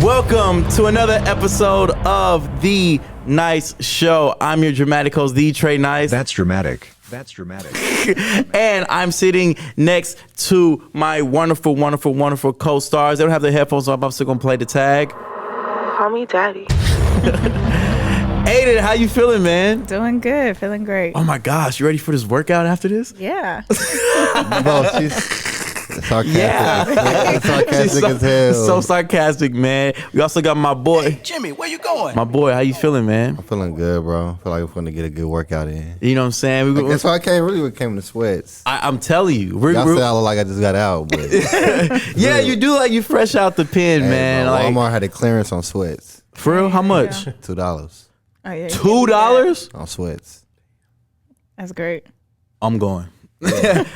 Welcome to another episode of The Nice Show. I'm your dramatic host, The Trey Nice. That's dramatic. That's dramatic. And I'm sitting next to my wonderful, wonderful, wonderful co-stars. They don't have their headphones on, but I'm still gonna play the tag. Call me daddy. Aiden, how you feeling, man? Doing good, feeling great. Oh my gosh, you ready for this workout after this? Yeah. Bro, she's sarcastic. Yeah. Sarcastic as hell. So sarcastic, man. We also got my boy. Hey, Jimmy, where you going? My boy, how you feeling, man? I'm feeling good, bro. I feel like we're going to get a good workout in. You know what I'm saying? That's why I came in the sweats. I'm telling you. Y'all say I look like I just got out, but yeah, you do like you fresh out the pen, hey, man. bro, Like, Walmart had a clearance on sweats. for real? How much? Yeah. $2 Oh, yeah, $2? on sweats. That's great. I'm going.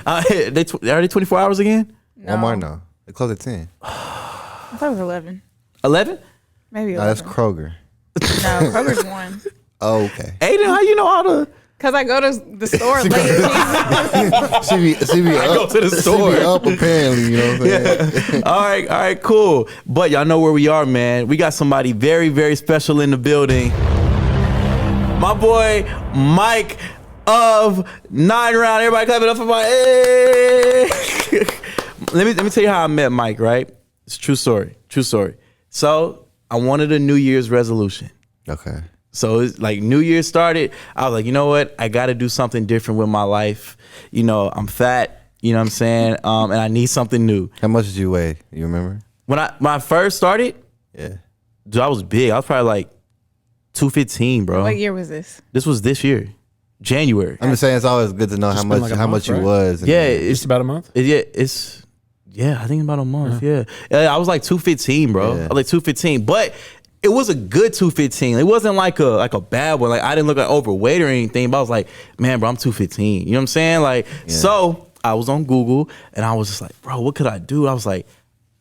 Are they 24 hours again? No. Walmart, no. They close at 10. I thought it was 11. 11? Maybe No, that's 11. Kroger. No, Kroger's 1. Oh, okay. Aiden, how you know how to? Because I go to the store late. She be go up. to the store. She be up apparently, you know what I'm saying? All right, cool. But y'all know where we are, man. We got somebody very, very special in the building. My boy, Mike of 9Round. Everybody clap it up for my, hey. Let me tell you how I met Mike, right? It's a true story. So I wanted a New Year's resolution. Okay. So it's like New Year started. I was like, you know what? I got to do something different with my life. You know, I'm fat. You know what I'm saying? And I need something new. How much did you weigh? You remember? When I first started, Yeah. dude, I was big. I was probably like 215, bro. What year was this? This was this year, January. I'm just saying it's always good to know how been much like a how month, much you right? was. Yeah, it's About a month? I think about a month. Yeah, I was like 215, bro. Yeah. I was like 215, but it was a good 215. It wasn't like a bad one. Like I didn't look like overweight or anything, but I was like, man, bro, I'm 215. You know what I'm saying? Like, so I was on Google and I was just like, bro, what could I do? I was like,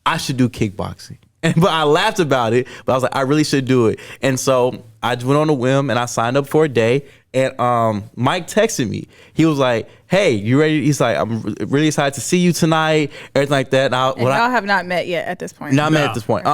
I should do kickboxing. But I laughed about it, but I was like, I really should do it. And so I just went on a whim and I signed up for a day. And Mike texted me. He was like, hey, you ready? He's like, I'm really excited to see you tonight, everything like that. And y'all have not met yet at this point. Not met at this point. And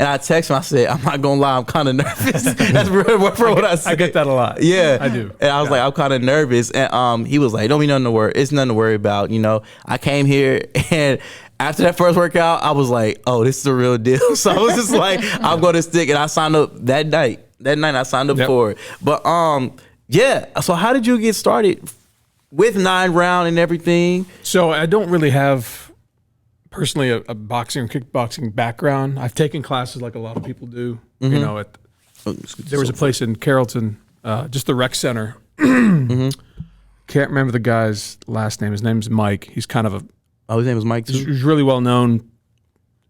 I texted him. I said, I'm not gonna lie, I'm kind of nervous. That's really for what I said. I get that a lot. Yeah, I do. And I was like, I'm kind of nervous. And he was like, don't be nothing to worry. It's nothing to worry about. You know, I came here and after that first workout, I was like, oh, this is the real deal. So I was just like, I'm going to stick. And I signed up that night. That night I signed up for it. But yeah. So how did you get started with 9Round and everything? So I don't really have personally a boxing or kickboxing background. I've taken classes like a lot of people do. You know, there was a place in Carrollton, just the rec center. Can't remember the guy's last name. His name's Mike. He's kind of Oh, his name was Mike too? he's really well known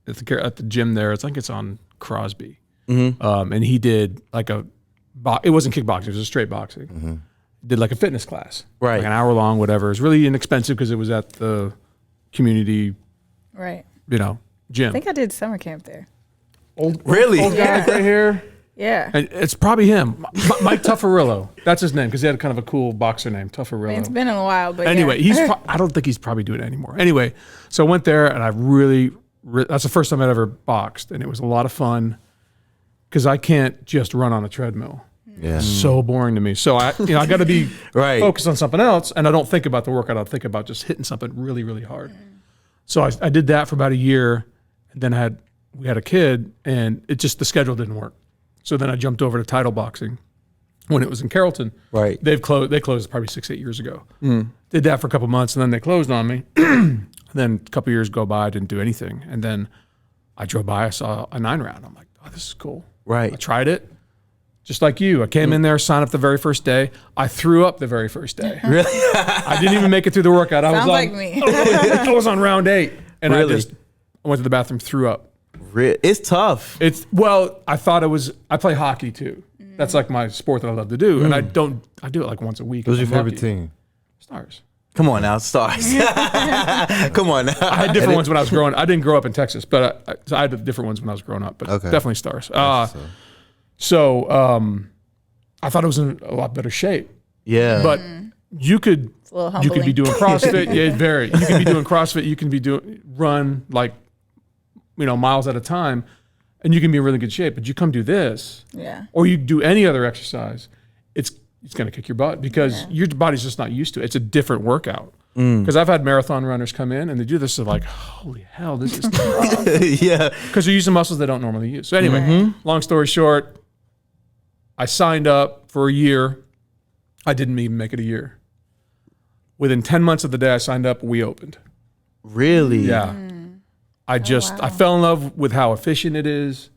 at the gym there. I think it's on Crosby. And he did like it wasn't kickboxing, it was a straight boxing. Did like a fitness class. Right. Like an hour long, whatever. It was really inexpensive because it was at the community, Right. gym. I think I did summer camp there. Really? Old guy with gray hair. Yeah. And it's probably him. Mike Tuffarillo. That's his name because he had kind of a cool boxer name, I mean, Tuffarillo. it's been a while, but Anyway, yeah. I don't think he's probably doing it anymore. Anyway, so I went there and I really that's the first time I'd ever boxed, and it was a lot of fun because I can't just run on a treadmill. Yeah. It's so boring to me. So I got to be Right. focused on something else, and I don't think about the workout. I think about just hitting something really, really hard. So I did that for about a year, and then we had a kid, and the schedule didn't work. So then I jumped over to title boxing when it was in Carrollton. Right. They closed probably 6-8 years ago. Did that for a couple months, and then they closed on me. And then a couple years go by, I didn't do anything. And then I drove by, I saw a 9Round. I'm like, oh, this is cool. Right. I tried it. Just like you. I came in there, signed up the very first day. I threw up the very first day. Really? I didn't even make it through the workout. Sounds like me. I was on round 8. And Really? I went to the bathroom, threw up. It's tough. I thought I play hockey too. That's like my sport that I love to do. And I do it like once a week. Who's your I'm favorite lucky. team? Stars. Come on now, stars. Come on now. I had different ones when I was growing up. I didn't grow up in Texas, but I had different ones when I was growing up. But Okay. definitely Stars. So I thought it was in a lot better shape. Yeah. But you could It's a little you humbling. could be doing CrossFit. Yeah, very. You can be doing CrossFit. You can be run like miles at a time. and you can be in really good shape. But you come do this, Yeah. or you do any other exercise, it's going to kick your butt because your body's just not used to it. It's a different workout. Because I've had marathon runners come in and they do this, they're like, holy hell, this is tough. Yeah. Because they're using muscles they don't normally use. So anyway, long story short, I signed up for a year. I didn't even make it a year. Within 10 months of the day I signed up, we opened. Really? Yeah. I fell in love with how efficient it is.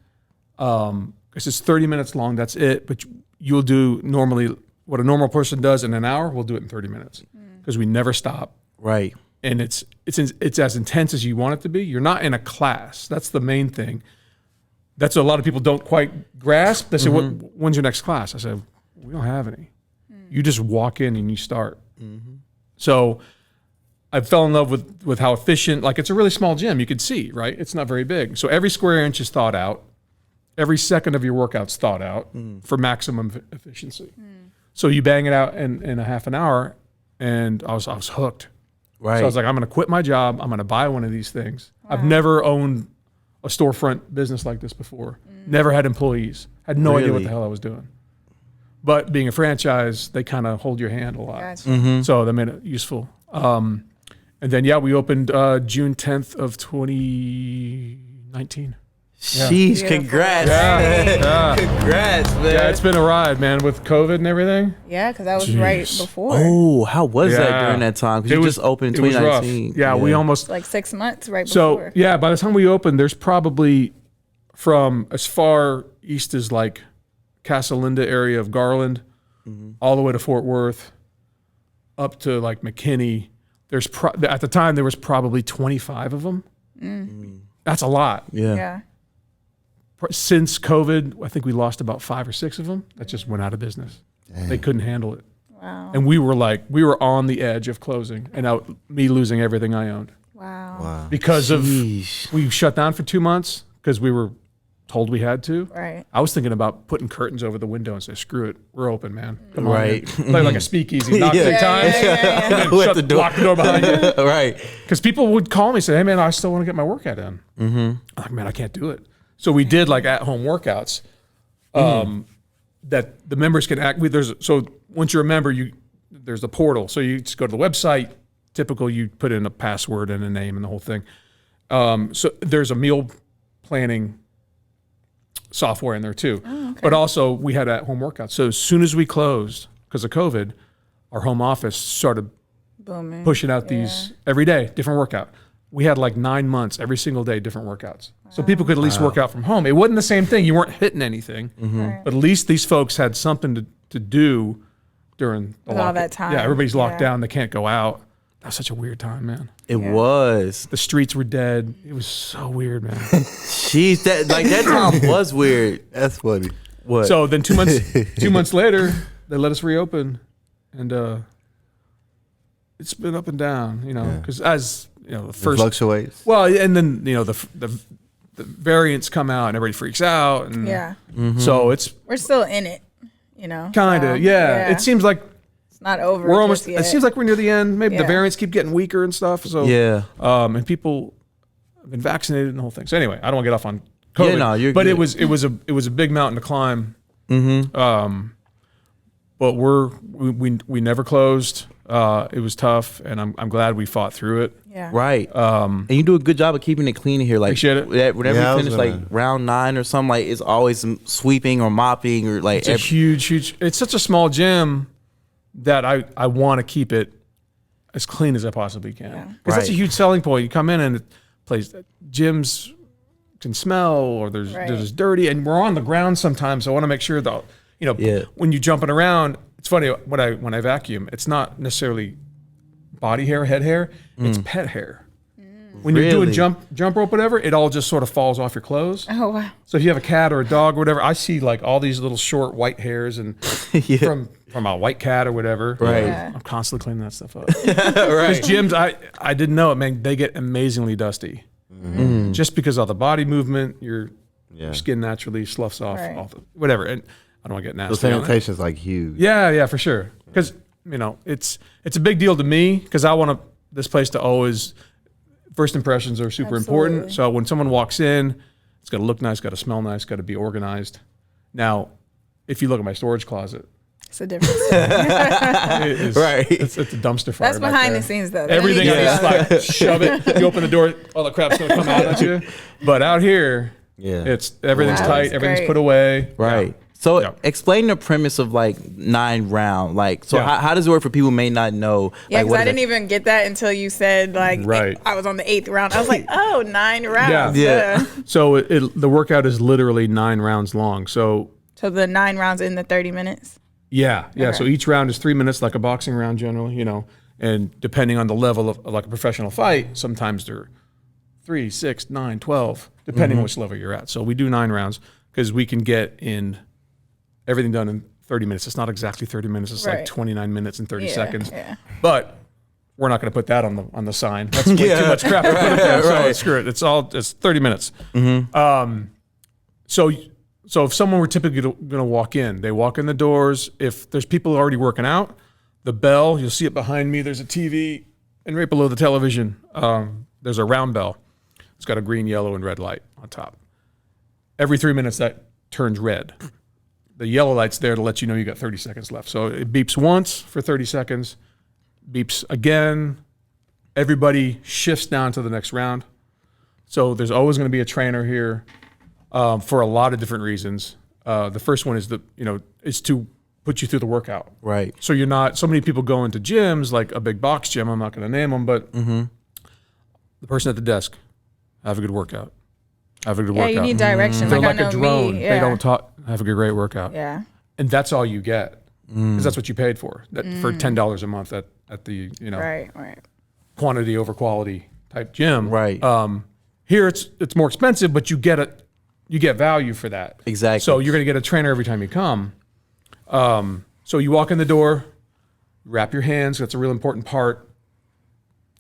Because it's 30 minutes long, that's it. But you'll do normally what a normal person does in an hour, we'll do it in 30 minutes. Because we never stop. Right. And it's as intense as you want it to be. You're not in a class. That's the main thing. That's what a lot of people don't quite grasp. They say, when's your next class? I said, we don't have any. You just walk in and you start. So I fell in love with how efficient, like it's a really small gym. You could see, right? It's not very big. So every square inch is thought out. Every second of your workout's thought out for maximum efficiency. So you bang it out in a half an hour, and I was hooked. Right. So I was like, I'm going to quit my job. I'm going to buy one of these things. I've never owned a storefront business like this before. Never had employees. Had no idea what the hell I was doing. But being a franchise, they kind of hold your hand a lot. Gotcha. So that made it useful. And then, we opened June 10th of 2019. Sheesh, congrats. Congrats, man. Yeah, it's been a ride, man, with COVID and everything. Yeah, because that was right before. Oh, how was that during that time? Because you just opened in it was rough. 2019. Yeah, we almost... Like 6 months right So, before. by the time we opened, there's probably from as far east as like Casa Linda area of Garland, all the way to Fort Worth, up to like McKinney. There's at the time, there was probably 25 of them. That's a lot. Yeah. Since COVID, I think we lost about 5 or 6 of them that just went out of business. They couldn't handle it. Wow. And we were on the edge of closing and me losing everything I owned. Wow. Because we shut down for 2 months because we were told we had to. Right. I was thinking about putting curtains over the window and say, screw it, we're open, man. Come on. Right. Play like a speakeasy, knock 10 times, and then Let the door- lock the door behind you. Right. Because people would call me and say, hey, man, I still want to get my workout in. I'm like, man, I can't do it. So we did like at-home workouts that the members can so once you're a member, there's a portal. So you just go to the website. Typical, you put in a password and a name and the whole thing. So there's a meal planning software in there too. Oh, okay. But also we had at-home workouts. So as soon as we closed because of COVID, our home office started Booming. pushing out these every day, different workout. We had like 9 months, every single day, different workouts. Wow. So people could at least work out from home. It wasn't the same thing. You weren't hitting anything, Right. but at least these folks had something to do during all that time. Yeah, everybody's locked down. They can't go out. That was such a weird time, man. It was. The streets were dead. It was so weird, man. Jeez, that time was weird. That's funny. What? So then 2 months later, they let us reopen, and it's been up and down, because as the first It fluctuates. Well, and then the variants come out and everybody freaks out, and so we're still in it, kind of It seems like it's not over. we're almost. Just yet. It seems like we're near the end. Maybe the variants keep getting weaker and stuff. So and people have been vaccinated and the whole thing. So anyway, I don't want to get off on COVID. Yeah, no, you're but good. it was a big mountain to climb. But we never closed. It was tough, and I'm glad we fought through it. Yeah. Right. And you do a good job of keeping it clean in here. Like Appreciate it. Whenever Yeah, I you was finish gonna- like round 9 or something, like it's always some sweeping or mopping or like. It's a huge. It's such a small gym that I want to keep it as clean as I possibly can. Because that's a Right. huge selling point. You come in and gyms can smell or there's dirty, and we're on the ground sometimes. So I want to make sure that when you're jumping around. It's funny when I vacuum, it's not necessarily body hair, head hair. It's pet hair. When you're doing jump rope, whatever, it all just sort of falls off your clothes. Oh wow. So if you have a cat or a dog or whatever, I see like all these little short white hairs and from a white cat or whatever. Right. Yeah. I'm constantly cleaning that stuff up. right. Because gyms, I didn't know it, man. They get amazingly dusty, just because of the body movement. Your skin naturally sloughs off, Right. whatever. And I don't want to get nasty. The on it. sanitation is like huge. Yeah, for sure. Because it's a big deal to me because I want this place to always. First impressions are super important. Absolutely. So when someone walks in, It's got to look nice, got to smell nice, got to be organized. Now, if you look at my storage closet, It's a difference. it is, Right. it's a dumpster fire. That's back behind there. the scenes, though. Everything They is don't need to- like shove it. You open the door, all the crap's gonna come out at you. But out here, Yeah. it's everything's Wow, tight, that's everything's great. put away. Right. Yeah. So Yeah. explain the premise of like 9 round. Like, so Yeah. how does it work for people who may not know? Yeah, like, because what I is didn't it? even get that until you said like Right. I was on the 8th round. I was like, oh, 9 rounds. Yeah. So the workout is literally 9 rounds long. So So the 9 rounds in the 30 minutes. yeah. Okay. So each round is 3 minutes, like a boxing round generally, you know. And depending on the level of like a professional fight, sometimes they're 3, 6, 9, 12, depending on which level you're at. So we do 9 rounds because we can get in everything done in 30 minutes. It's not exactly 30 minutes. It's like Right. 29 minutes and 30 Yeah, seconds. yeah. But we're not going to put that on the sign. That's way too Yeah. much crap to put up there. So Right. screw it. It's 30 minutes. So if someone were typically going to walk in, they walk in the doors. If there's people already working out, the bell, you'll see it behind me. There's a TV, and right below the television, there's a round bell. It's got a green, yellow, and red light on top. Every 3 minutes, that turns red. The yellow light's there to let you know you got 30 seconds left. So it beeps once for 30 seconds, beeps again. Everybody shifts down to the next round. So there's always going to be a trainer here for a lot of different reasons. The first one is is to put you through the workout. Right. So you're not. So many people go into gyms like a big box gym. I'm not going to name them, but the person at the desk, have a good workout. Have a good Yeah, workout. you need direction. They're Like, like I a know drone. me. They Yeah. don't talk. Have a great workout. Yeah. And that's all you get because that's what you paid for. For $10 a month at the Right. Right. quantity over quality type gym. Right. Here it's more expensive, but you get value for that. Exactly. So you're going to get a trainer every time you come. So you walk in the door, wrap your hands. That's a real important part.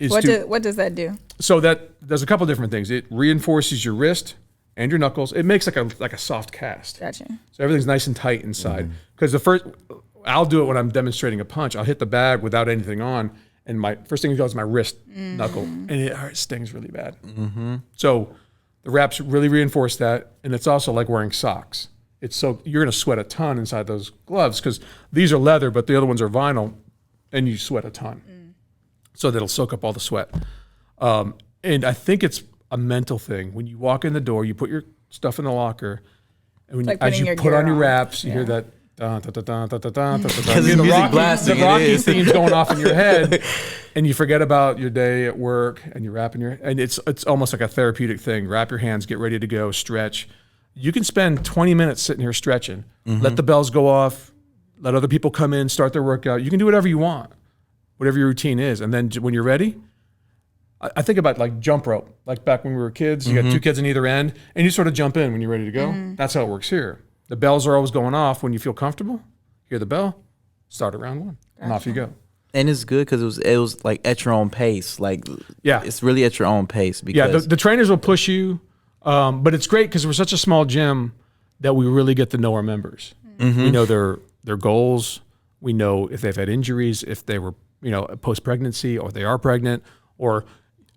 What does that do? So that there's a couple different things. It reinforces your wrist and your knuckles. It makes like a soft cast. Gotcha. So everything's nice and tight inside. Because I'll do it when I'm demonstrating a punch. I'll hit the bag without anything on, and my first thing that goes is my wrist knuckle, and it stings really bad. So the wraps really reinforce that, and it's also like wearing socks. You're going to sweat a ton inside those gloves because these are leather, but the other ones are vinyl, and you sweat a ton. So that'll soak up all the sweat. And I think it's a mental thing. When you walk in the door, you put your stuff in the locker, and when like as putting you your put gear on your on. wraps, you Yeah. hear that. Because it's music blasting, the it Rocky is. theme's going off in your head, and you forget about your day at work, and you're wrapping and it's almost like a therapeutic thing. Wrap your hands, get ready to go, stretch. You can spend 20 minutes sitting here stretching. Let the bells go off. Let other people come in, start their workout. You can do whatever you want, whatever your routine is, and then when you're ready. I think about like jump rope, like back when we were kids. You got 2 kids on either end, and you sort of jump in when you're ready to go. That's how it works here. The bells are always going off when you feel comfortable. Hear the bell, start at round 1, and off you go. And it's good because it was like at your own pace. Like, Yeah. it's really at your own pace. Yeah, Because the trainers will push you, but it's great because we're such a small gym that we really get to know our members. We know their goals. We know if they've had injuries, if they were post pregnancy, or they are pregnant, or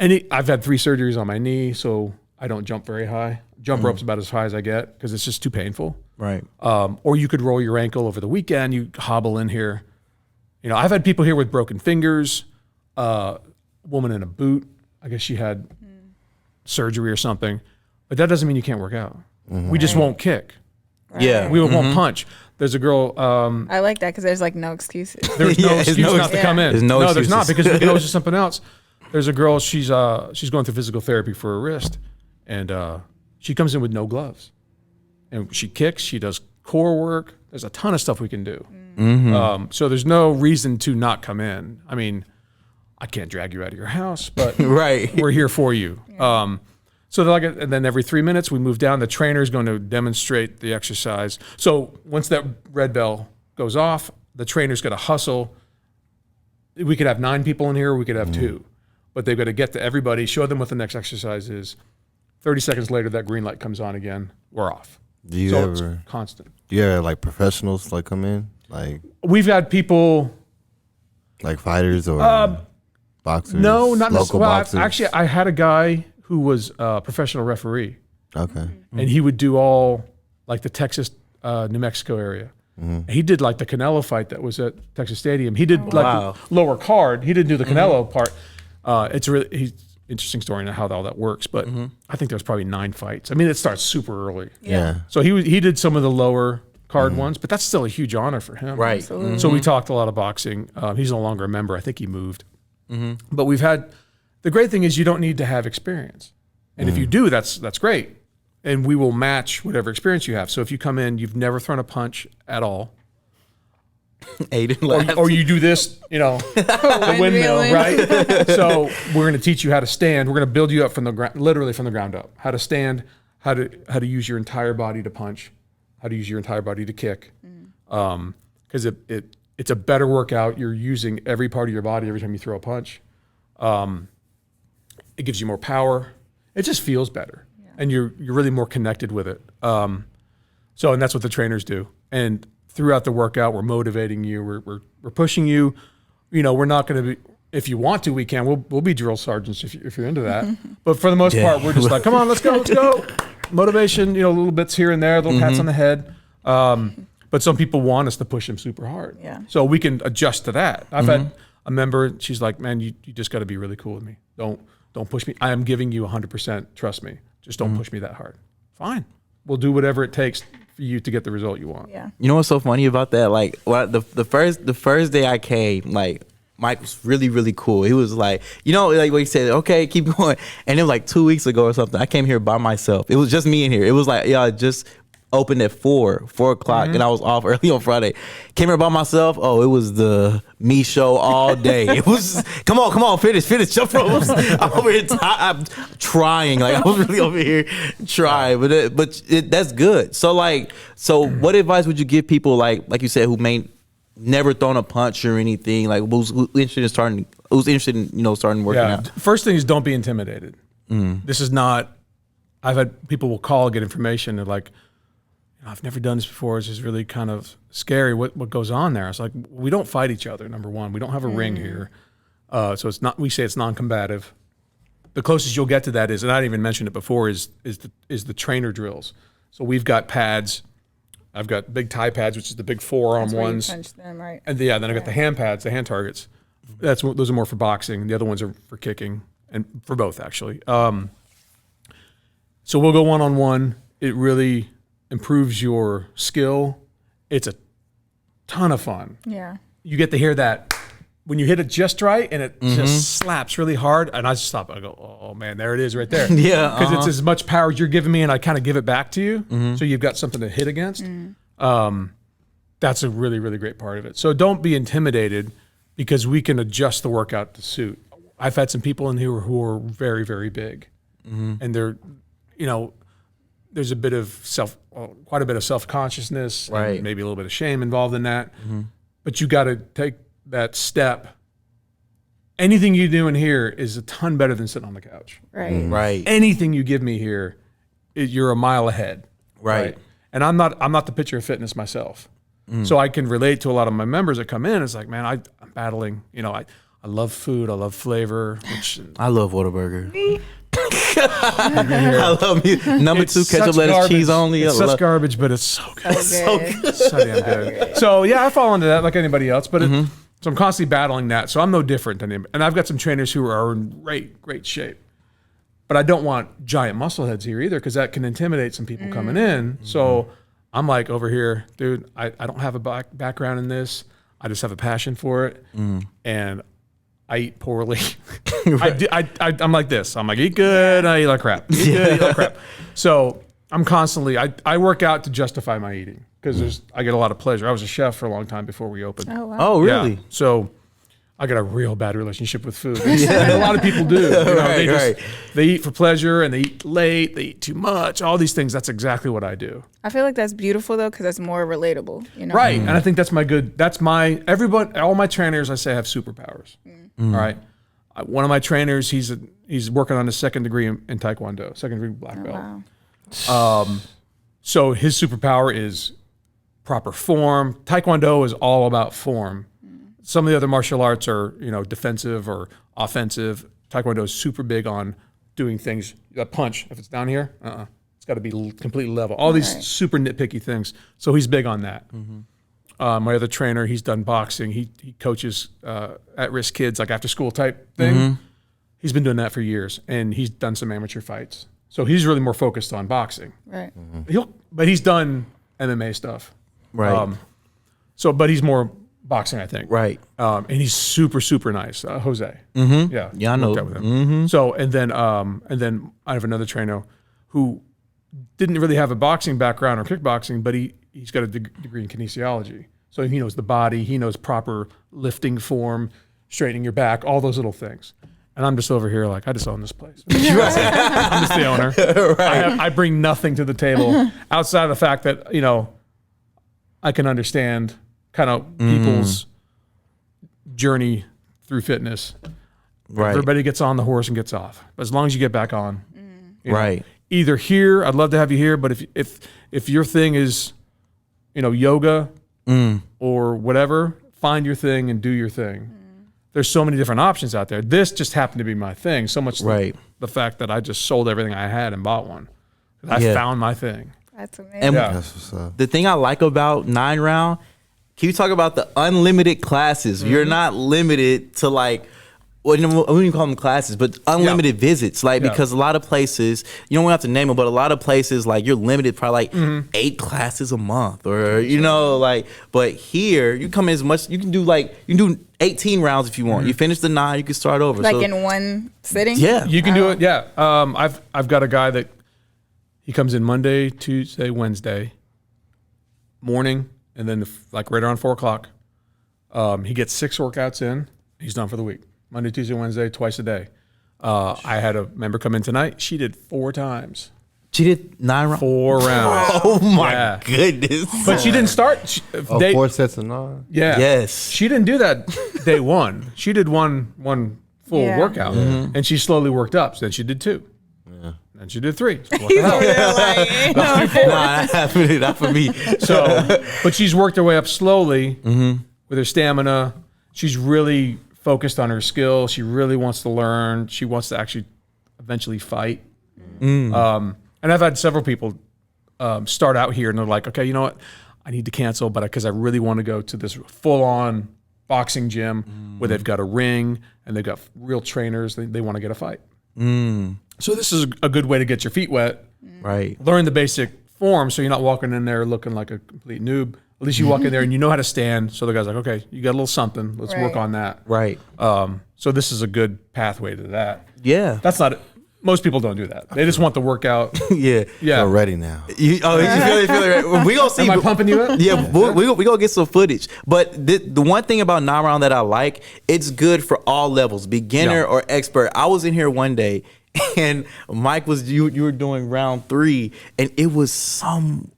I've had 3 surgeries on my knee, so I don't jump very high. Jump rope's about as high as I get because it's just too painful. right. Or you could roll your ankle over the weekend. You hobble in here. I've had people here with broken fingers. Woman in a boot. I guess she had surgery or something. But that doesn't mean you can't work out. We just won't kick. Yeah. We won't punch. There's a girl. I like that because there's like no excuses. There's no Yeah, there's excuse no not to come in. There's no there's not excuses. because it goes to something else. There's a girl. She's going through physical therapy for her wrist, and she comes in with no gloves, and she kicks. She does core work. There's a ton of stuff we can do. So there's no reason to not come in. I mean, I can't drag you out of your house, but Right. we're here for you. So and then every 3 minutes we move down. The trainer's going to demonstrate the exercise. So once that red bell goes off, the trainer's going to hustle. We could have 9 people in here, or we could have 2, but they've got to get to everybody, show them what the next exercise is. 30 seconds later, that green light comes on again. We're off. Do you So it's ever constant. like professionals like come in like We've had people. fighters or boxers? No, not local necessarily. boxers. Actually, I had a guy who was a professional referee. Okay. and he would do all like the Texas, New Mexico area. He did like the Canelo fight that was at Texas Stadium. He did like the lower card. He didn't do the Canelo part. It's really interesting story on how all that works. But I think there's probably 9 fights. I mean, it starts super early. Yeah. So he did some of the lower card ones, but that's still a huge honor for him. Right. Absolutely. So we talked a lot of boxing. He's no longer a member. I think he moved. But we've had the great thing is you don't need to have experience, and if you do, that's great. And we will match whatever experience you have. So if you come in, you've never thrown a punch at all, Aiden laughed. or you do this, the windmill, right? So we're going to teach you how to stand. We're going to build you up from the ground, literally from the ground up. How to stand, how to use your entire body to punch, how to use your entire body to kick. Because it's a better workout. You're using every part of your body every time you throw a punch. It gives you more power. It just feels better. And you're really more connected with it. And that's what the trainers do. And throughout the workout, we're motivating you. We're pushing you. We're not going to be. If you want to, we can. We'll be drill sergeants if you're into that. But for the most part, we're just like, come on, let's go. Motivation. Little bits here and there, little pats on the head. But some people want us to push them super hard. Yeah. So we can adjust to that. I've had a member. She's like, man, you just got to be really cool with me. Don't push me. I am giving you 100%. Trust me. Just don't push me that hard. Fine. We'll do whatever it takes for you to get the result you want. Yeah. You know what's so funny about that? Like, the first day I came, like, Mike was really, really cool. He was like, like what he said, okay, keep going. And it was like 2 weeks ago or something. I came here by myself. It was just me in here. It was like, I just opened at 4 o'clock, and I was off early on Friday. Came here by myself. Oh, it was the me show all day. It was come on, finish, jump ropes. I'm over here, I'm trying. Like, I was really over here trying, but that's good. So what advice would you give people like you said who may never thrown a punch or anything, like who's interested in starting working out? First thing is don't be intimidated. This is not. I've had people will call, get information. They're like, I've never done this before. It's just really kind of scary. What goes on there? It's like, we don't fight each other. Number one, we don't have a ring here, so it's not. We say it's non-combative. The closest you'll get to that is, and I didn't even mention it before, is the trainer drills. So we've got pads. I've got big tie pads, which is the big forearm That's where you ones. punch them, right? And then I've got the hand pads, the hand targets. Those are more for boxing. The other ones are for kicking, and for both actually. So we'll go one-on-one. It really improves your skill. It's a ton of fun. Yeah. You get to hear that when you hit it just right and it just slaps really hard. And I just stop. I go, oh man, there it is right there. Yeah. Because it's as much power as you're giving me, and I kind of give it back to you. So you've got something to hit against. That's a really, really great part of it. So don't be intimidated, because we can adjust the workout to suit. I've had some people in here who are very, very big, and they're, there's a bit of quite a bit of self-consciousness, right? And maybe a little bit of shame involved in that. But you got to take that step. Anything you do in here is a ton better than sitting on the couch. Right. Right. Anything you give me here, you're a mile ahead. Right. And I'm not the picture of fitness myself, so I can relate to a lot of my members that come in. It's like, man, I'm battling. I love food. I love flavor. I love Whataburger. I love you. Number 2, ketchup, lettuce, cheese only. It's such garbage, but it's so good. So good. So damn good. So yeah, I fall into that like anybody else, but so I'm constantly battling that. So I'm no different than him. And I've got some trainers who are in great shape, but I don't want giant muscle heads here either, because that can intimidate some people coming in. So I'm like, over here, dude, I don't have a background in this. I just have a passion for it, and I eat poorly. I'm like this. I'm like, eat good, I eat like crap. Eat good, eat like crap. So I'm constantly, I work out to justify my eating, because I get a lot of pleasure. I was a chef for a long time before we opened. Oh, wow. Oh, really? Yeah. So I got a real bad relationship with food. And a lot of people do. They eat for pleasure, and they eat late, they eat too much, all these things. That's exactly what I do. I feel like that's beautiful though, because that's more relatable. Right. And I think that's all my trainers, I say, have superpowers. All right. One of my trainers, he's working on his 2nd degree in Taekwondo, 2nd degree black belt. Wow. So his superpower is proper form. Taekwondo is all about form. Some of the other martial arts are, defensive or offensive. Taekwondo is super big on doing things. A punch, if it's down here, It's got to be completely level. All these super nitpicky things. So he's big on that. My other trainer, he's done boxing. He coaches at-risk kids, like after-school type thing. He's been doing that for years, and he's done some amateur fights. So he's really more focused on boxing. Right. But he's done MMA stuff. Right. But he's more boxing, I think. Right. And he's super, super nice, Jose. Yeah. Yeah, I know. Worked out with him. So and then I have another trainer who didn't really have a boxing background or kickboxing, but he's got a degree in kinesiology. So he knows the body, he knows proper lifting form, straightening your back, all those little things. And I'm just over here like, I just own this place. I'm just the owner. I bring nothing to the table outside of the fact that, I can understand kind of people's journey through fitness. Right. Everybody gets on the horse and gets off. But as long as you get back on. Right. Either here, I'd love to have you here, but if your thing is, yoga or whatever, find your thing and do your thing. There's so many different options out there. This just happened to be my thing. So much the fact that I just sold everything I had and bought one. I found my thing. That's amazing. And That's what's up. the thing I like about 9Round, can you talk about the unlimited classes? You're not limited to like, well, I wouldn't even call them classes, but unlimited visits. Like, because a lot of places, you don't have to name them, but a lot of places, like, you're limited probably like 8 classes a month or, but here you come in as much, you can do 18 rounds if you want. You finish the 9, you can start over. Like in one sitting? Yeah. You can do it, yeah. I've got a guy that he comes in Monday, Tuesday, Wednesday morning, and then like right around 4 o'clock. He gets 6 workouts in. He's done for the week. Monday, Tuesday, Wednesday, twice a day. I had a member come in tonight. She did 4 times. She did 9 rounds. 4 rounds. Oh my goodness. But she didn't start. 4 sets of 9? Yeah. Yes. She didn't do that day one. She did one full workout, and she slowly worked up. So then she did 2. Yeah. Then she did 3. So what the hell? Not for me. So, but she's worked her way up slowly with her stamina. She's really focused on her skill. She really wants to learn. She wants to actually eventually fight. And I've had several people start out here and they're like, okay, you know what? I need to cancel, but because I really want to go to this full-on boxing gym where they've got a ring and they've got real trainers. They want to get a fight. So this is a good way to get your feet wet. Right. Learn the basic form so you're not walking in there looking like a complete noob. At least you walk in there and you know how to stand. So the guy's like, okay, you got a little something. Let's work on that. Right. So this is a good pathway to that. Yeah. That's not it. Most people don't do that. They just want the workout. Yeah. Feel ready now. You feel it. We gonna see. Am I pumping you up? Yeah, we gonna get some footage. But the one thing about 9Round that I like, it's good for all levels, beginner or expert. I was in here one day, and Mike was you were doing round 3, and it was some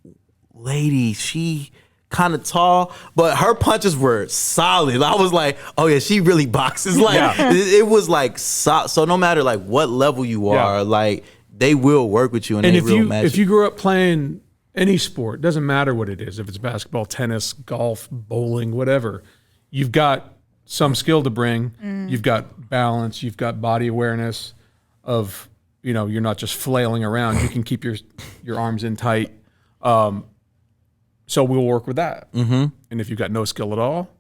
lady. She kind of tall, but her punches were solid. I was like, oh yeah, she really boxes. Like it was like so no matter like what level you are, like they will work with you and they will match. If you grew up playing any sport, doesn't matter what it is, if it's basketball, tennis, golf, bowling, whatever, you've got some skill to bring. You've got balance, you've got body awareness of, you're not just flailing around. You can keep your arms in tight. So we'll work with that. And if you've got no skill at all,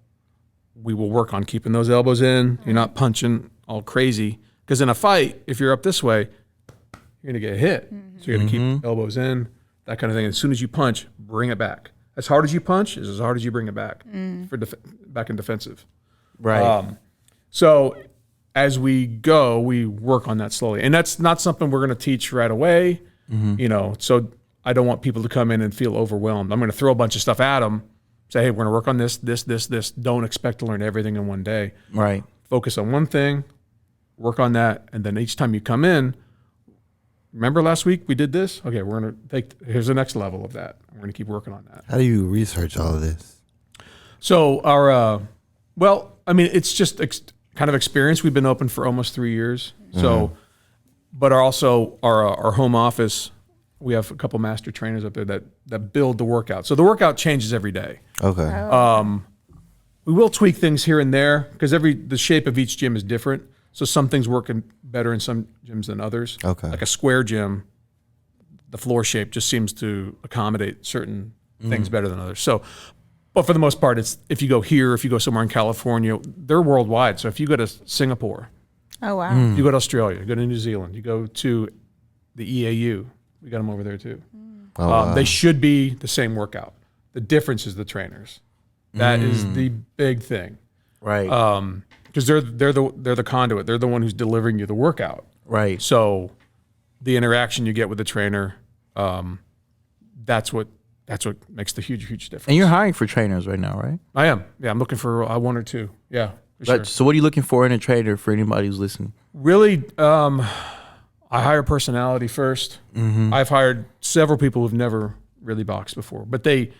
we will work on keeping those elbows in. You're not punching all crazy. Because in a fight, if you're up this way, you're going to get hit. So you're going to keep elbows in, that kind of thing. As soon as you punch, bring it back. As hard as you punch is as hard as you bring it back for back in defensive. Right. So as we go, we work on that slowly. And that's not something we're going to teach right away. So I don't want people to come in and feel overwhelmed. I'm going to throw a bunch of stuff at them, say, hey, we're going to work on this. Don't expect to learn everything in one day. Right. Focus on one thing, work on that, and then each time you come in, remember last week we did this? Okay, we're going to here's the next level of that. We're going to keep working on that. How do you research all of this? So our, it's just kind of experience. We've been open for almost 3 years. So, but our home office, we have a couple master trainers up there that build the workout. So the workout changes every day. Okay. We will tweak things here and there because the shape of each gym is different. So some things work better in some gyms than others. Okay. Like a square gym, the floor shape just seems to accommodate certain things better than others. So, but for the most part, it's if you go here, if you go somewhere in California, they're worldwide. So if you go to Singapore, Oh wow. you go to Australia, you go to New Zealand, you go to the EAU, we got them over there too. Oh, wow. They should be the same workout. The difference is the trainers. That is the big thing. Right. Because they're the conduit. They're the one who's delivering you the workout. right. So the interaction you get with the trainer, that's what makes the huge difference. And you're hiring for trainers right now, right? I am. Yeah, I'm looking for one or two. Yeah, for sure. So what are you looking for in a trainer for anybody who's listening? Really, I hire personality first. I've hired several people who've never really boxed before, but they've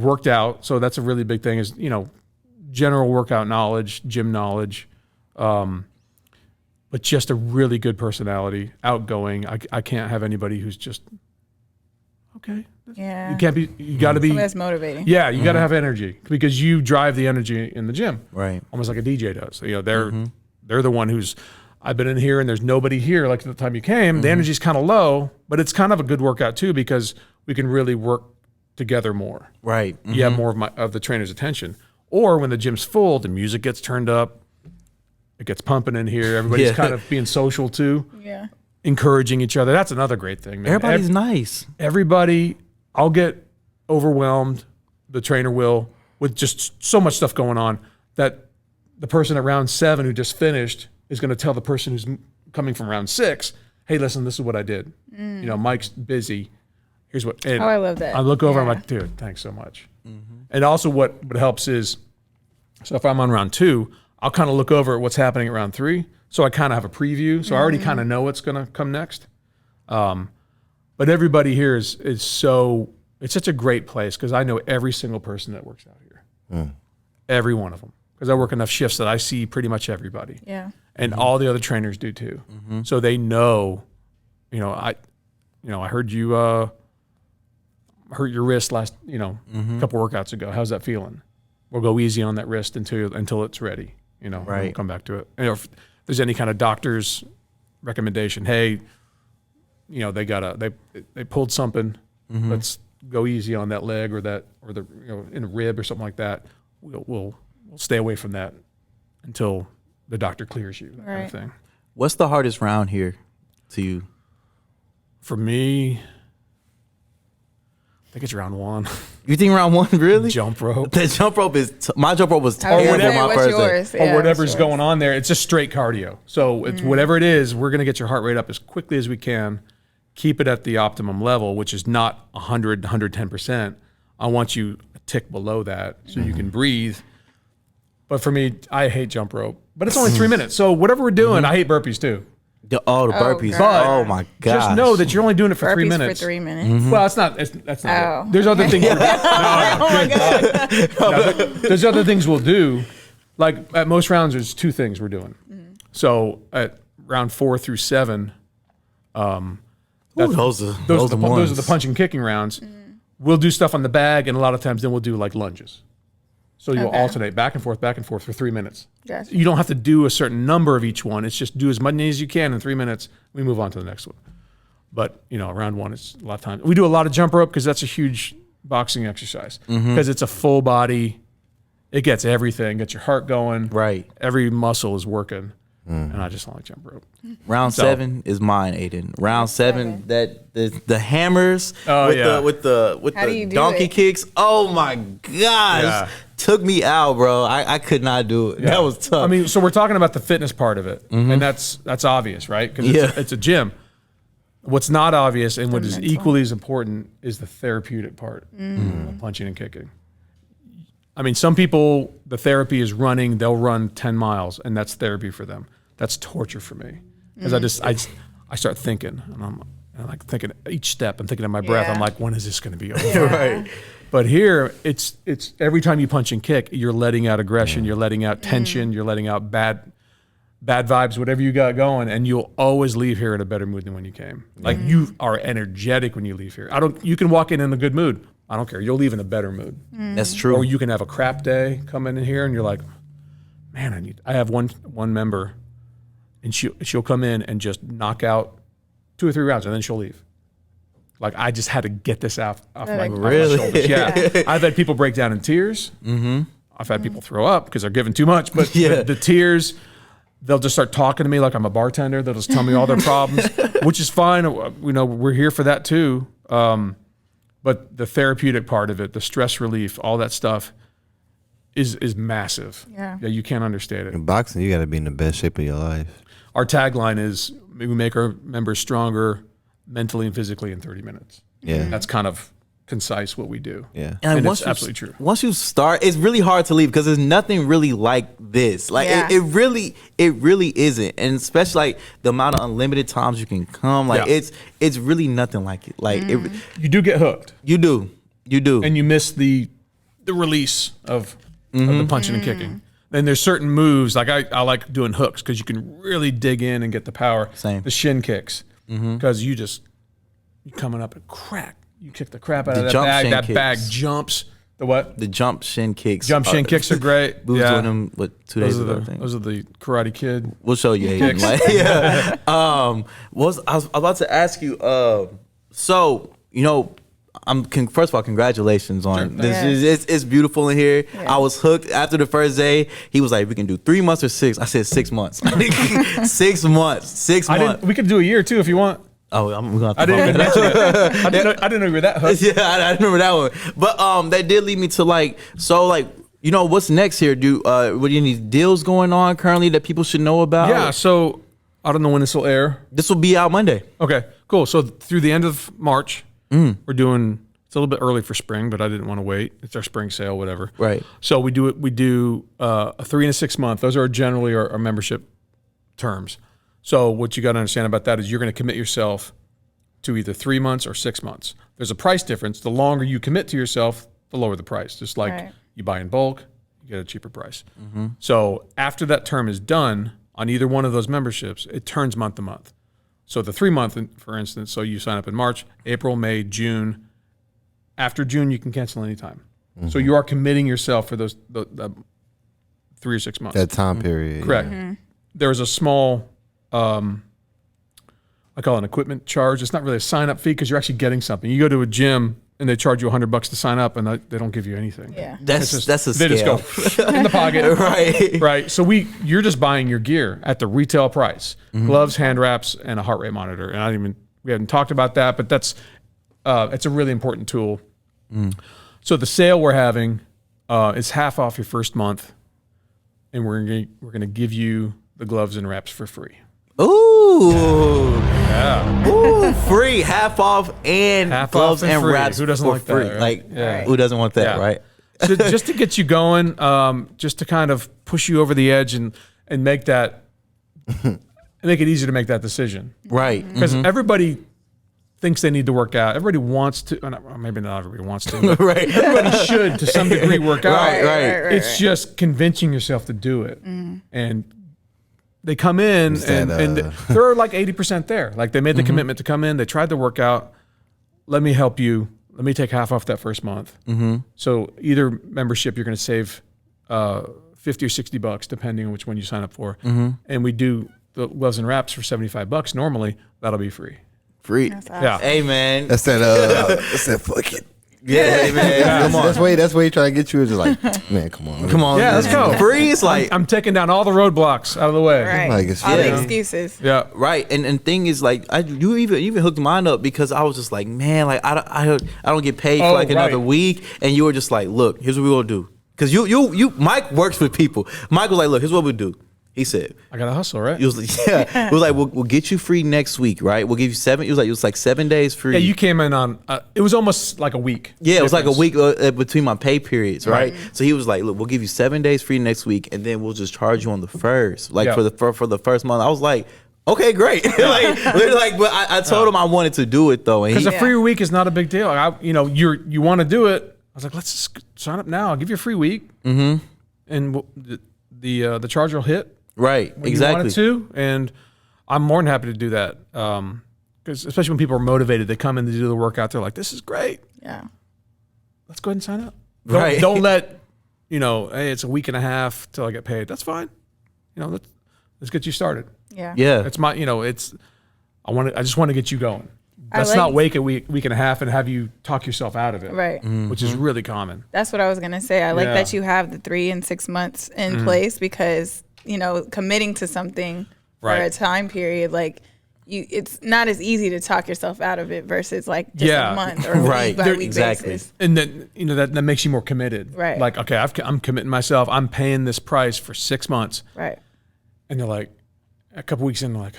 worked out. So that's a really big thing is, general workout knowledge, gym knowledge, but just a really good personality, outgoing. I can't have anybody who's just, okay. Yeah. You can't be, you got to be, Something that's motivating. yeah, you got to have energy because you drive the energy in the gym. Right. Almost like a DJ does. They're the one who's, I've been in here and there's nobody here. Like at the time you came, the energy's kind of low, but it's kind of a good workout too because we can really work together more. Right. You have more of the trainer's attention. Or when the gym's full, the music gets turned up, it gets pumping in here. Everybody's Yeah. kind of being social too, Yeah. encouraging each other. That's another great thing, man. Everybody's nice. Everybody, I'll get overwhelmed, the trainer will, with just so much stuff going on that the person at round 7 who just finished is going to tell the person who's coming from round 6, hey, listen, this is what I did. Mike's busy. Here's what. And Oh, I love that. I look over, I'm Yeah. like, dude, thanks so much. And also what helps is, so if I'm on round 2, I'll kind of look over at what's happening at round 3. So I kind of have a preview. So I already kind of know what's going to come next. But everybody here is it's such a great place because I know every single person that works out here. Every one of them. Because I work enough shifts that I see pretty much everybody. Yeah. And all the other trainers do too. So they know, I heard you hurt your wrist last, couple workouts ago. How's that feeling? We'll go easy on that wrist until it's ready. And we'll Right. come back to it. If there's any kind of doctor's recommendation, hey, they pulled something. Let's go easy on that leg or the in a rib or something like that. We'll stay away from that until the doctor clears you. That kind Right. of thing. What's the hardest round here to you? For me, I think it's round 1. You think round 1 really? Jump rope. The jump rope my jump rope was I was terrible gonna say, my what's first day. yours? Yeah, Or whatever's what's yours? going on there. It's just straight cardio. So it's whatever it is, we're going to get your heart rate up as quickly as we can. Keep it at the optimum level, which is not 100, 110%. I want you a tick below that so you can breathe. But for me, I hate jump rope. But it's only 3 minutes. So whatever we're doing, I hate burpees too. The burpees. God. Oh my god. Just know that you're only doing it for 3 Burpees minutes. for 3 minutes. Well, that's not it. Oh. There's other things. Oh my God. There's other things we'll do. Like at most rounds, there's 2 things we're doing. So at round 4 through 7, Ooh, those are those are ones. the punch and kicking rounds. We'll do stuff on the bag, and a lot of times then we'll do like lunges. So you'll Okay. alternate back and forth for 3 minutes. Gotcha. You don't have to do a certain number of each one. It's just do as many as you can in 3 minutes. We move on to the next one. But round 1 is a lot of time. We do a lot of jump rope because that's a huge boxing exercise because it's a full body. It gets everything, gets your heart going. Right. Every muscle is working. And I just don't like jump rope. Round 7 is mine, Aiden. Round 7, that the hammers Oh, with yeah. the How do you do donkey it? kicks. Oh my gosh. Yeah. Took me out, bro. I could not do it. That was tough. I mean, so we're talking about the fitness part of it, and that's obvious, right? Because Yeah. it's a gym. What's not obvious and what is mental. equally as important is the therapeutic part, of punching and kicking. I mean, some people, the therapy is running. They'll run 10 miles, and that's therapy for them. That's torture for me because I start thinking, and I'm like thinking each step. I'm thinking in my breath. Yeah. I'm like, when is this going to be over? right. But here, it's every time you punch and kick, you're letting out aggression, you're letting out tension, you're letting out bad vibes, whatever you got going, and you'll always leave here in a better mood than when you came. Like you are energetic when you leave here. You can walk in a good mood. I don't care. You'll leave in a better mood. That's true. Or you can have a crap day, come in here, and you're like, man, I have one member, and she'll come in and just knock out 2 or 3 rounds, and then she'll leave. Like I just had to get this off my Really? shoulders. Yeah. I've had people break down in tears. Mm-hmm. I've had people throw up because they're giving too much. But the tears, they'll just start talking to me like I'm a bartender. They'll just tell me all their problems, which is fine. You know, we're here for that too. But the therapeutic part of it, the stress relief, all that stuff is massive. Yeah, you can't understand it. In boxing, you got to be in the best shape of your life. Our tagline is we make our members stronger mentally and physically in 30 minutes. Yeah. That's kind of concise what we do. Yeah. And it's absolutely true. Once you start, it's really hard to leave because there's nothing really like this. Like it really isn't. And especially like the amount of unlimited times you can come. Like it's really nothing like it. Like you do get hooked. You do. And you miss the release of the punching and kicking. And there's certain moves, like I like doing hooks because you can really dig in and get the power. Same. The shin kicks, because you coming up and crack. You kick the crap out of that bag. That bag jumps. The what? The jump shin kicks. Jump shin kicks are great. We was doing them 2 days ago. I think. Those are the Karate Kid. We'll show you. Hayden. Like, yeah. I was about to ask you. So you know. First of all, congratulations on this. It's beautiful in here. Yeah. I was hooked after the first day. He was like, "We can do 3 months or 6." I said 6 months. 6 months. 6 months. We could do a year too if you want. Oh, we're gonna have to I didn't mention it. I didn't know you were that hooked. Yeah, I remember that one. But that did lead me to you know, what's next here? What do you need deals going on currently that people should know about? Yeah. So I don't know when this will air. This will be out Monday. Okay, cool. So through the end of March. We're doing, it's a little bit early for spring, but I didn't want to wait. It's our spring sale, whatever. Right. So we do a 3 and a 6 month. Those are generally our membership terms. So what you got to understand about that is you're going to commit yourself to either 3 months or 6 months. There's a price difference. The longer you commit to yourself, the lower the price. Just like you buy in bulk, you get a cheaper price. So after that term is done on either one of those memberships, it turns month to month. So the 3 month, for instance, so you sign up in March, April, May, June. After June, you can cancel anytime. So you are committing yourself for those the 3 or 6 months. That time period. Correct. There's a small, I call it an equipment charge. It's not really a sign up fee because you're actually getting something. You go to a gym and they charge you $100 to sign up, and they don't give you anything. Yeah, that's a they scale. just go in the pocket. Right. So you're just buying your gear at the retail price: gloves, hand wraps, and a heart rate monitor. And we haven't talked about that, but that's it's a really important tool. So the sale we're having is half off your first month, and we're gonna give you the gloves and wraps for free. Ooh. Yeah. Ooh, free, half off, and gloves and free. wraps. Who doesn't for like free? that? Right? Who doesn't want that, right? So just to get you going, just to kind of push you over the edge and make that make it easier to make that decision. Right. Because everybody thinks they need to work out. Everybody wants to, or maybe not everybody wants to. Right. Everybody should to some degree work out. Right. It's just convincing yourself to do it. And they come in and they're like 80% there. Like they made the commitment to come in. They tried to work out. Let me help you. Let me take half off that first month. So either membership, you're going to save $50 or $60 depending on which one you sign up for. And we do the gloves and wraps for $75 normally. That'll be free. Free. Awesome. Yeah. Hey man. That's that fuck it. Yeah, man. That's where you try to get you. Is just like, man, come on. Yeah, let's go. Free is like I'm taking down all the roadblocks out of the way. Right. Like it's All the yeah. excuses. Yeah. right, and thing is like you even hooked mine up because I was just like, man, like I don't get paid for like another week, and you were just like, look, here's what we gonna do, because you Mike works with people. Mike was like, look, here's what we do. He said, I gotta hustle, right? He was like, yeah. It was like, we'll get you free next week, right? We'll give you 7. It was like 7 days free. Yeah, you came in on. It was almost like a week. Yeah, it was like a difference. week between my pay periods, right? So he was like, look, we'll give you 7 days free next week, and then we'll just charge you on the first, like for the first month. I was like, okay, great. But I told him I wanted to do it though, because a free week is not a big deal. You want to do it. I was like, let's just sign up now. I'll give you a free week, and the charge will hit. Right, when exactly. you wanted to, and I'm more than happy to do that. Because especially when people are motivated, they come in to do the workout. They're like, "This is great. Yeah. Let's go ahead and sign up." Don't let hey, it's a week and a half till I get paid. That's fine. Let's get you started. Yeah. Yeah. It's my, I just want to get you going. Let's not wait a week and a half and have you talk yourself out of it. Right. Which is really common. That's what I was going to say. I like that you have the 3 and 6 months in place because, committing to something for a time period, like it's not as easy to talk yourself out of it versus like just a month or a week by week basis. And then, that makes you more committed. Right. Like, okay, I'm committing myself. I'm paying this price for 6 months. Right. And you're like, a couple weeks in, like,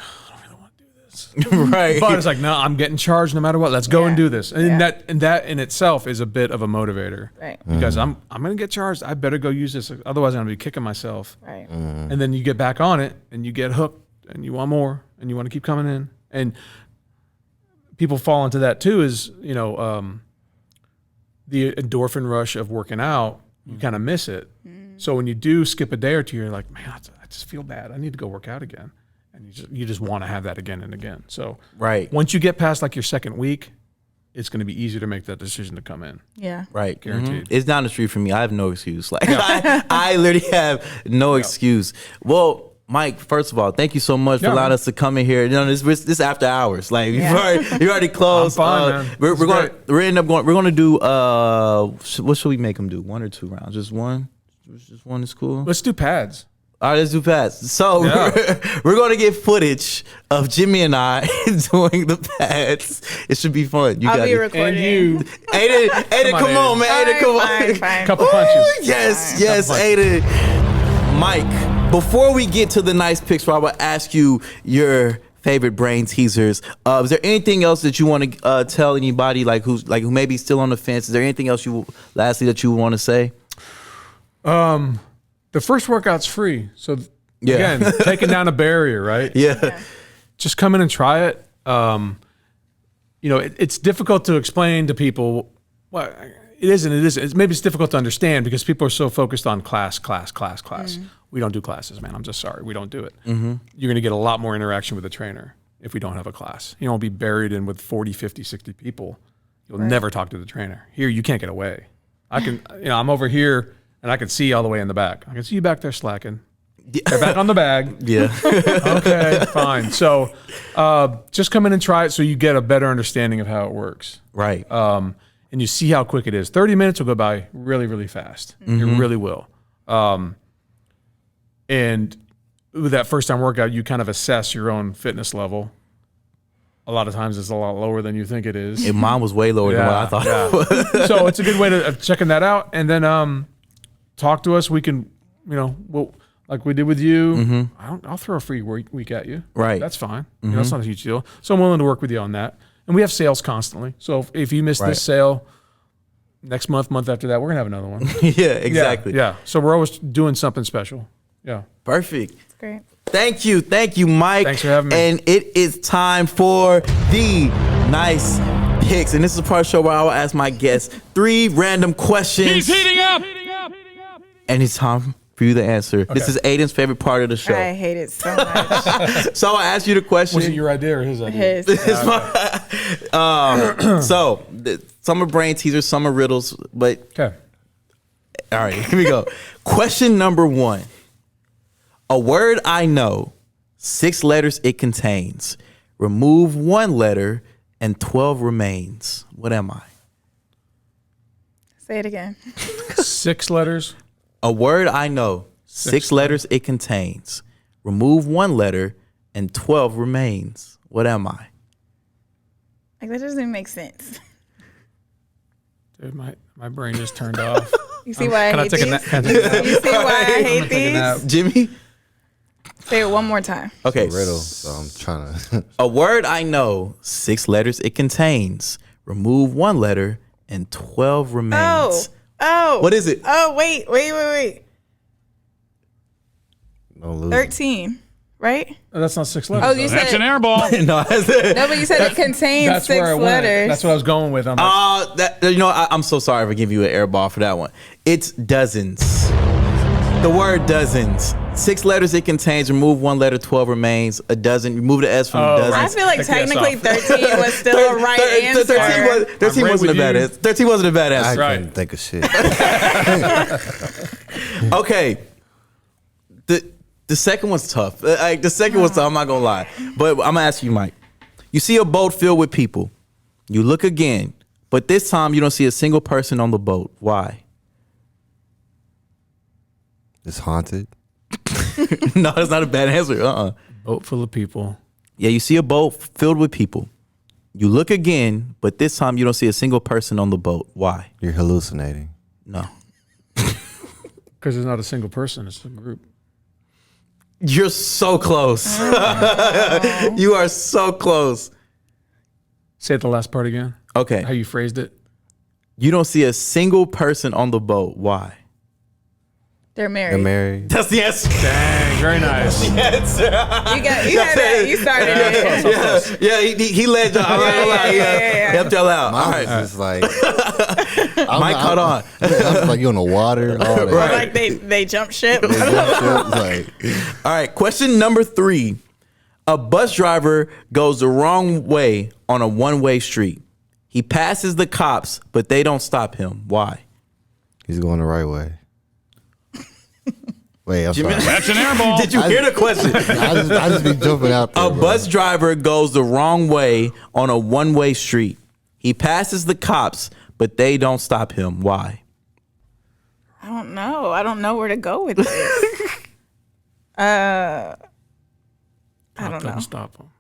Right. But it's like, no, I'm getting charged no matter what. Let's go and do this. And that in itself is a bit of a motivator. Right. Because I'm going to get charged. I better go use this. Otherwise, I'm going to be kicking myself. Right. And then you get back on it and you get hooked and you want more and you want to keep coming in. And people fall into that too is, the endorphin rush of working out, you kind of miss it. So when you do skip a day or two, you're like, man, I just feel bad. I need to go work out again. And you just want to have that again and again. So once you get past like your second week, it's going to be easier to make that decision to come in. Yeah. Right. Guaranteed. It's down the street from me. I have no excuse. Like I literally have no excuse. Well, Mike, first of all, thank you so much for allowing us to come in here. This after hours. Like you already closed. I'm fine, man. We're going to do what should we make them do? 1 or 2 rounds? Just one? Just one is cool. Let's do pads. All right, let's do pads. So we're going to get footage of Jimmy and I doing the pads. It should be fun. I'll be recording. And you. Aiden, come on, man. Aiden, come on. Fine. Couple punches. Yes, Aiden. Mike, before we get to the nice picks, I will ask you your favorite brain teasers. Is there anything else that you want to tell anybody who may be still on the fence? Is there anything else lastly that you want to say? The first workout's free. So again, taking down a barrier, right? Yeah. Just come in and try it. It's difficult to explain to people. Well, it isn't. Maybe it's difficult to understand because people are so focused on class. We don't do classes, man. I'm just sorry. We don't do it. You're going to get a lot more interaction with the trainer if we don't have a class. You don't be buried in with 40, 50, 60 people. You'll never talk to the trainer. Here, you can't get away. I'm over here and I can see all the way in the back. I can see you back there slacking. They're back on the bag. Yeah. Okay, fine. So just come in and try it so you get a better understanding of how it works. Right. And you see how quick it is. 30 minutes will go by really, really fast. It really will. And with that first time workout, you kind of assess your own fitness level. A lot of times it's a lot lower than you think it is. And mine was way lower than what I thought. Yeah. So it's a good way of checking that out. And then talk to us. We can, like we did with you, I'll throw a free week at you. Right. That's fine. It's not a huge deal. So I'm willing to work with you on that. And we have sales constantly. So if you miss this sale, next month after that, we're going to have another one. Yeah, exactly. Yeah. So we're always doing something special. Yeah. Perfect. That's great. Thank you, Mike. Thanks for having me. And it is time for the nice picks. And this is a part of the show where I will ask my guests 3 random questions. He's heating up. And it's time for you to answer. Okay. This is Aiden's favorite part of the show. I hate it so much. So I'll ask you the question. Was it your idea or his idea? His. So some are brain teasers, some are riddles, but okay. All right, here we go. Question number 1. A word I know, 6 letters it contains. Remove 1 letter and 12 remains. What am I? Say it again. 6 letters. A word I know, 6 letters it contains. Remove 1 letter and 12 remains. What am I? Like, that doesn't even make sense. Dude, my brain just turned off. You see why I hate these? You see why I hate these? Jimmy? Say it one more time. Okay. Riddle. So I'm trying to. A word I know, 6 letters it contains. Remove 1 letter and 12 remains. Oh. What is it? Oh, wait. Don't lose. 13, right? Oh, that's not 6 letters. Oh, you said that's an air ball. No, but you said it contains 6 letters. That's what I was going with. I'm like, I'm so sorry for giving you an air ball for that one. It's dozens. The word dozens. 6 letters it contains. Remove 1 letter, 12 remains. A dozen. Remove the S from dozens. I feel like technically 13 was still a right answer. 13 wasn't a bad answer. 13 wasn't a bad answer. I couldn't think of shit. Okay. The second one's tough. The second one's tough, I'm not going to lie. But I'm going to ask you, Mike. You see a boat filled with people. You look again, but this time you don't see a single person on the boat. Why? It's haunted. No, that's not a bad answer. Boat full of people. Yeah, you see a boat filled with people. You look again, but this time you don't see a single person on the boat. Why? You're hallucinating. No. Because there's not a single person. It's a group. You're so close. You are so close. Say the last part again. Okay. How you phrased it. You don't see a single person on the boat. Why? They're married. They're married. That's the answer. Dang, very nice. You had that. You started it. Yeah, he led y'all. Yeah. Helped y'all out. All Mine right. was just like Mike caught on. I was like you on the water. All that. Right. Like they jumped ship. They jumped ship, like, All right, question number 3. A bus driver goes the wrong way on a one-way street. He passes the cops, but they don't stop him. Why? he's going the right way. Wait, I'm sorry. That's an air ball. Did you hear the question? I just be jumping out there. A bus driver goes the wrong way on a one-way street. He passes the cops, but they don't stop him. Why? I don't know. I don't know where to go with this. I don't know. Stop them.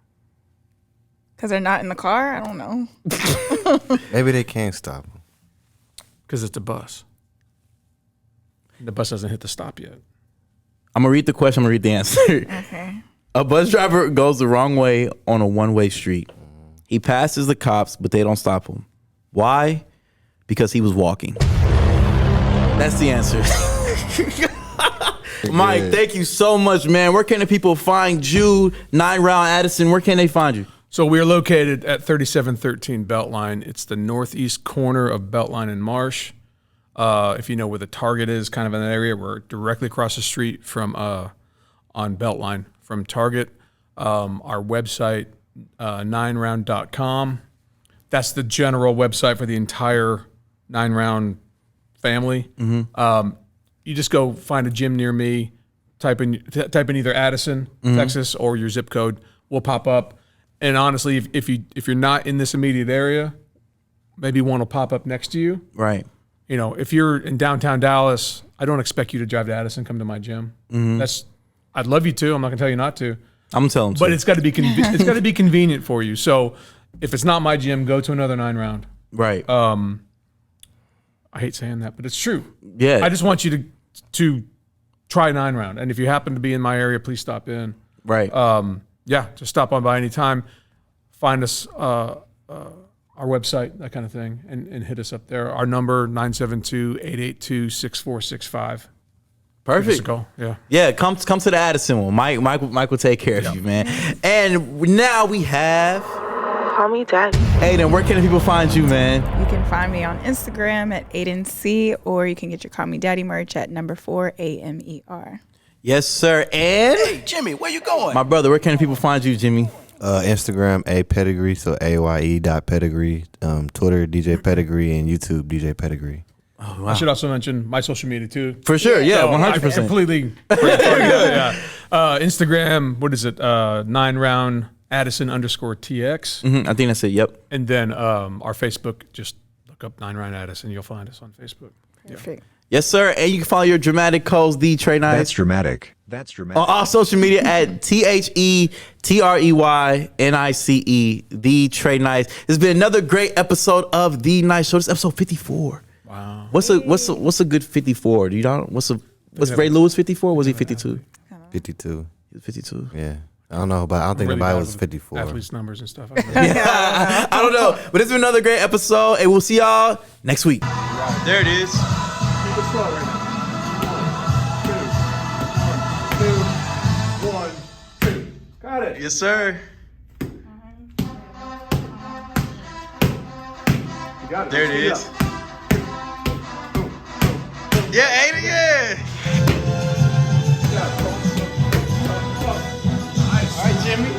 Because they're not in the car? I don't know. Maybe they can't stop him. Because it's a bus. The bus hasn't hit the stop yet. I'm going to read the question. I'm going to read the answer. Okay. A bus driver goes the wrong way on a one-way street. He passes the cops, but they don't stop him. Why? Because he was walking. That's the answer. Mike, thank you so much, man. Where can the people find you? 9Round Addison, where can they find you? So we're located at 3713 Beltline. It's the northeast corner of Beltline and Marsh. If you know where the Target is, kind of in that area, we're directly across the street from on Beltline from Target. Our website, 9round.com. That's the general website for the entire 9Round family. You just go find a gym near me, type in either Addison, Texas, or your zip code. We'll pop up. And honestly, if you're not in this immediate area, maybe one will pop up next to you. Right. You know, if you're in downtown Dallas, I don't expect you to drive to Addison, come to my gym. I'd love you to. I'm not gonna tell you not to. I'm telling you. But it's got to be it's got to be convenient for you. So if it's not my gym, go to another 9Round. Right. I hate saying that, but it's true. Yeah. I just want you to try 9Round, and if you happen to be in my area, please stop in. Right. Yeah, just stop on by anytime. Find us our website, that kind of thing, and hit us up there. Our number 972-882-6465. Perfect. Give us a call. Yeah. Yeah, come to the Addison one. Mike will take care of you, man. And now we have Call me daddy. Aiden. Where can the people find you, man? You can find me on Instagram at AidenC, or you can get your Call Me Daddy merch at number 4 AMER. Yes, sir. And Hey, Jimmy, where you going? my brother, where can the people find you, Jimmy? Instagram a-pedigree, so AYE.pedigree. Twitter DJ Pedigree, and YouTube DJ Pedigree. Oh, I should also mention my social media too. For sure, yeah, So, 100%. I completely. Yeah. Instagram, what is it? 9Round Addison _TX. I think that's it. Yep. And then our Facebook, just look up 9Round Addison. You'll find us on Facebook. Perfect. Yes, sir. And you can follow your dramatic codes, the Trey Nice. That's dramatic. That's dramatic. On all social media at TheTreyNice, the Trey Nice. It's been another great episode of The Nice Show. This is episode 54. Wow. What's a good 54? Do you know what's Ray Lewis 54? Was he 52? 52. He was 52. Yeah. I don't know, but I don't think Really nobody bad was with 54. Athletes numbers and stuff. I don't know. I don't know, but it's been another great episode, and we'll see y'all next week. There it is. Keep it slow right now. 1, 2, 1, 2. Got it. Yes, sir. You got it. There it is. Yeah, ain't it? Yeah. All right, Jimmy.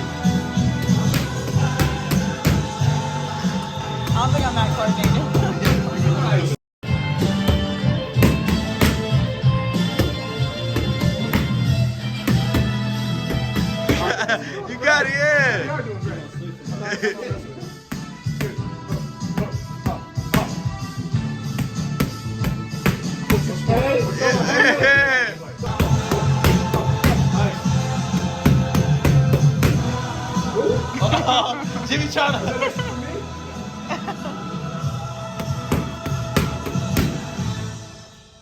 I don't think I'm that coordinated. You got it, yeah. You are doing great. Jimmy trying to.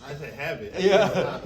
I said have it. Yeah.